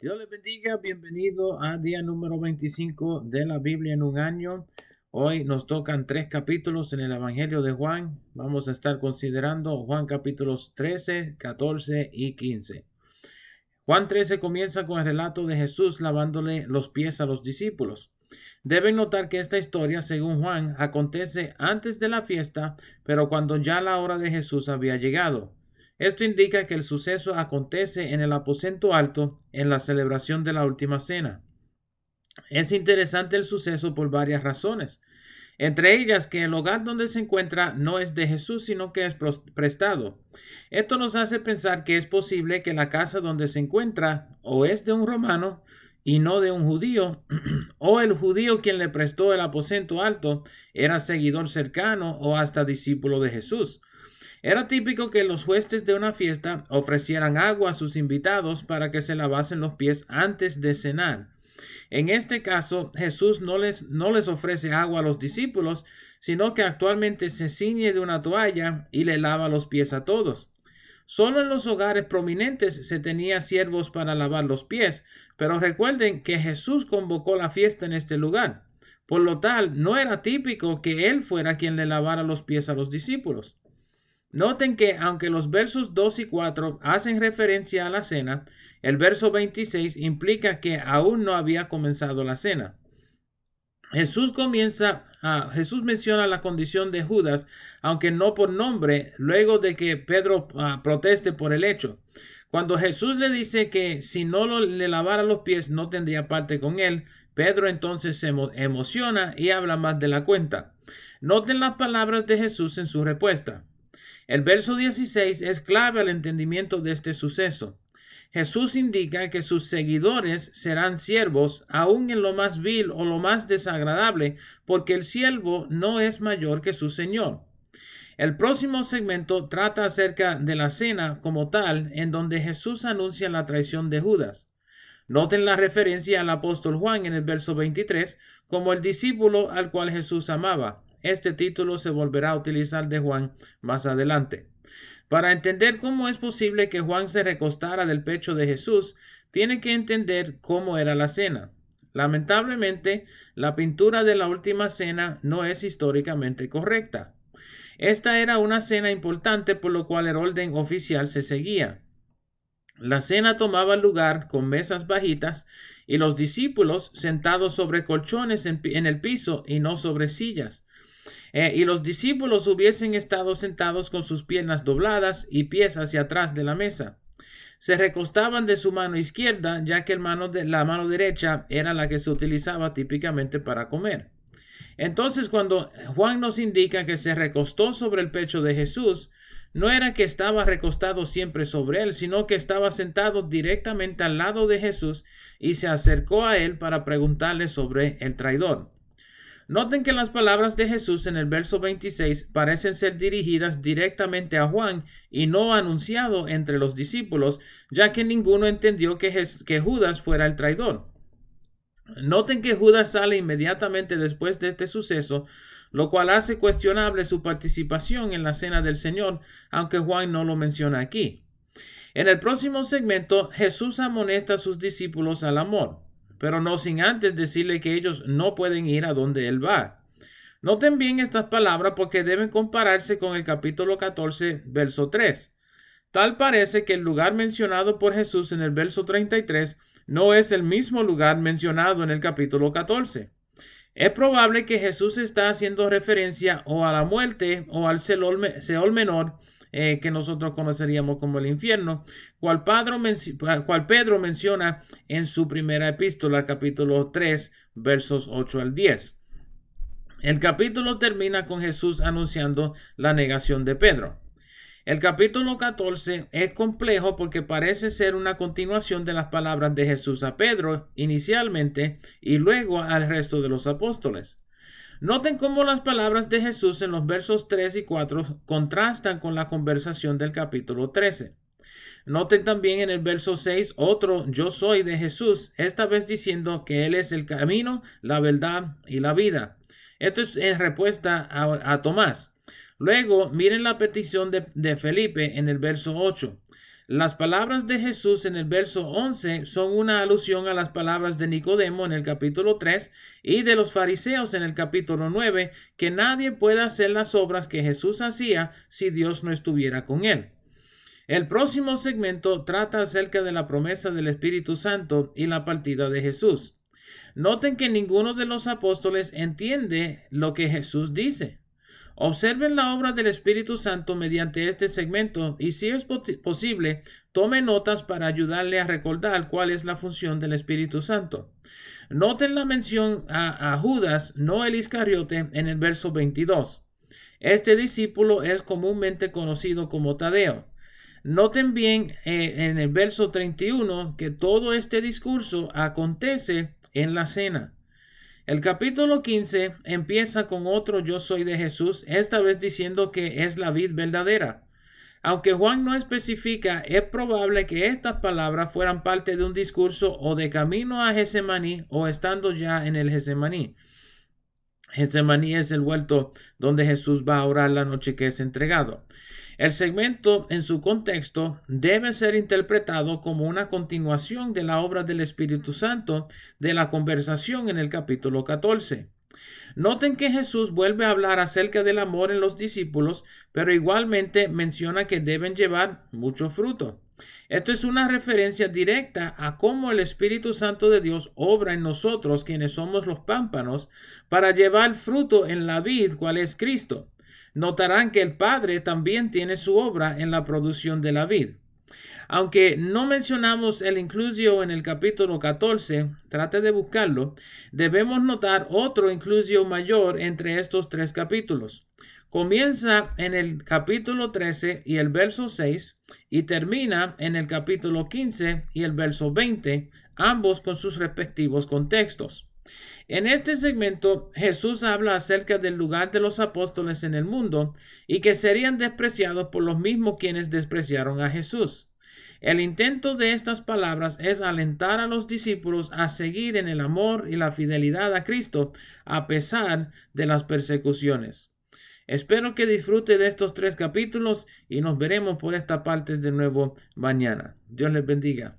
Dios les bendiga, bienvenido a día número 25 de la Biblia en un año. Hoy nos tocan 3 capítulos en el Evangelio de Juan. Vamos a estar considerando Juan capítulos 13, 14 y 15. Juan 13 comienza con el relato de Jesús lavándole los pies a los discípulos. Deben notar que esta historia, según Juan, acontece antes de la fiesta, pero cuando ya la hora de Jesús había llegado. Esto indica que el suceso acontece en el aposento alto en la celebración de la última cena. Es interesante el suceso por varias razones, entre ellas que el hogar donde se encuentra no es de Jesús, sino que es prestado. Esto nos hace pensar que es posible que la casa donde se encuentra o es de un romano y no de un judío, o el judío quien le prestó el aposento alto era seguidor cercano o hasta discípulo de Jesús. Era típico que los huestes de una fiesta ofrecieran agua a sus invitados para que se lavasen los pies antes de cenar. En este caso, Jesús no les ofrece agua a los discípulos, sino que actualmente se ciñe de una toalla y le lava los pies a todos. Solo en los hogares prominentes se tenía siervos para lavar los pies, pero recuerden que Jesús convocó la fiesta en este lugar. Por lo tal, no era típico que él fuera quien le lavara los pies a los discípulos. Noten que aunque los versos 2 y 4 hacen referencia a la cena, el verso 26 implica que aún no había comenzado la cena. Jesús menciona la condición de Judas, aunque no por nombre, luego de que Pedro proteste por el hecho. Cuando Jesús le dice que si no le lavara los pies no tendría parte con él, Pedro entonces se emociona y habla más de la cuenta. Noten las palabras de Jesús en su respuesta. El verso 16 es clave al entendimiento de este suceso. Jesús indica que sus seguidores serán siervos aún en lo más vil o lo más desagradable, porque el siervo no es mayor que su Señor. El próximo segmento trata acerca de la cena como tal, en donde Jesús anuncia la traición de Judas. Noten la referencia al apóstol Juan en el verso 23 como el discípulo al cual Jesús amaba. Este título se volverá a utilizar de Juan más adelante. Para entender cómo es posible que Juan se recostara del pecho de Jesús, tiene que entender cómo era la cena. Lamentablemente, la pintura de la última cena no es históricamente correcta. Esta era una cena importante por lo cual el orden oficial se seguía. La cena tomaba lugar con mesas bajitas y los discípulos sentados sobre colchones en el piso y no sobre sillas. Y los discípulos hubiesen estado sentados con sus piernas dobladas y pies hacia atrás de la mesa. Se recostaban de su mano izquierda, ya que la mano derecha era la que se utilizaba típicamente para comer. Entonces, cuando Juan nos indica que se recostó sobre el pecho de Jesús, no era que estaba recostado siempre sobre él, sino que estaba sentado directamente al lado de Jesús y se acercó a él para preguntarle sobre el traidor. Noten que las palabras de Jesús en el verso 26 parecen ser dirigidas directamente a Juan y no anunciado entre los discípulos, ya que ninguno entendió que Judas fuera el traidor. Noten que Judas sale inmediatamente después de este suceso, lo cual hace cuestionable su participación en la cena del Señor, aunque Juan no lo menciona aquí. En el próximo segmento, Jesús amonesta a sus discípulos al amor, pero no sin antes decirle que ellos no pueden ir a donde Él va. Noten bien estas palabras porque deben compararse con el capítulo 14, verso 3. Tal parece que el lugar mencionado por Jesús en el verso 33 no es el mismo lugar mencionado en el capítulo 14. Es probable que Jesús está haciendo referencia o a la muerte o al Seol menor, que nosotros conoceríamos como el infierno, cual Pedro menciona en su primera epístola, capítulo 3, versos 8 al 10. El capítulo termina con Jesús anunciando la negación de Pedro. El capítulo 14 es complejo porque parece ser una continuación de las palabras de Jesús a Pedro inicialmente y luego al resto de los apóstoles. Noten cómo las palabras de Jesús en los versos 3 y 4 contrastan con la conversación del capítulo 13. Noten también en el verso 6 otro yo soy de Jesús, esta vez diciendo que Él es el camino, la verdad y la vida. Esto es en respuesta a Tomás. Luego, miren la petición de Felipe en el verso 8. Las palabras de Jesús en el verso 11 son una alusión a las palabras de Nicodemo en el capítulo 3 y de los fariseos en el capítulo 9, que nadie puede hacer las obras que Jesús hacía si Dios no estuviera con él. El próximo segmento trata acerca de la promesa del Espíritu Santo y la partida de Jesús. Noten que ninguno de los apóstoles entiende lo que Jesús dice. Observen la obra del Espíritu Santo mediante este segmento y, si es posible, tome notas para ayudarle a recordar cuál es la función del Espíritu Santo. Noten la mención a Judas, no el Iscariote, en el verso 22. Este discípulo es comúnmente conocido como Tadeo. Noten bien en el verso 31 que todo este discurso acontece en la cena. El capítulo 15 empieza con otro yo soy de Jesús, esta vez diciendo que es la vid verdadera. Aunque Juan no especifica, es probable que estas palabras fueran parte de un discurso o de camino a Getsemaní o estando ya en el Getsemaní. Getsemaní es el huerto donde Jesús va a orar la noche que es entregado. El segmento en su contexto debe ser interpretado como una continuación de la obra del Espíritu Santo de la conversación en el capítulo 14. Noten que Jesús vuelve a hablar acerca del amor en los discípulos, pero igualmente menciona que deben llevar mucho fruto. Esto es una referencia directa a cómo el Espíritu Santo de Dios obra en nosotros, quienes somos los pámpanos, para llevar fruto en la vid, cual es Cristo. Notarán que el Padre también tiene su obra en la producción de la vid. Aunque no mencionamos el inclusio en el capítulo 14, trate de buscarlo, debemos notar otro inclusio mayor entre estos tres capítulos. Comienza en el capítulo 13 y el verso 6 y termina en el capítulo 15 y el verso 20, ambos con sus respectivos contextos. En este segmento, Jesús habla acerca del lugar de los apóstoles en el mundo y que serían despreciados por los mismos quienes despreciaron a Jesús. El intento de estas palabras es alentar a los discípulos a seguir en el amor y la fidelidad a Cristo a pesar de las persecuciones. Espero que disfrute de estos 3 capítulos y nos veremos por estas partes de nuevo mañana. Dios les bendiga.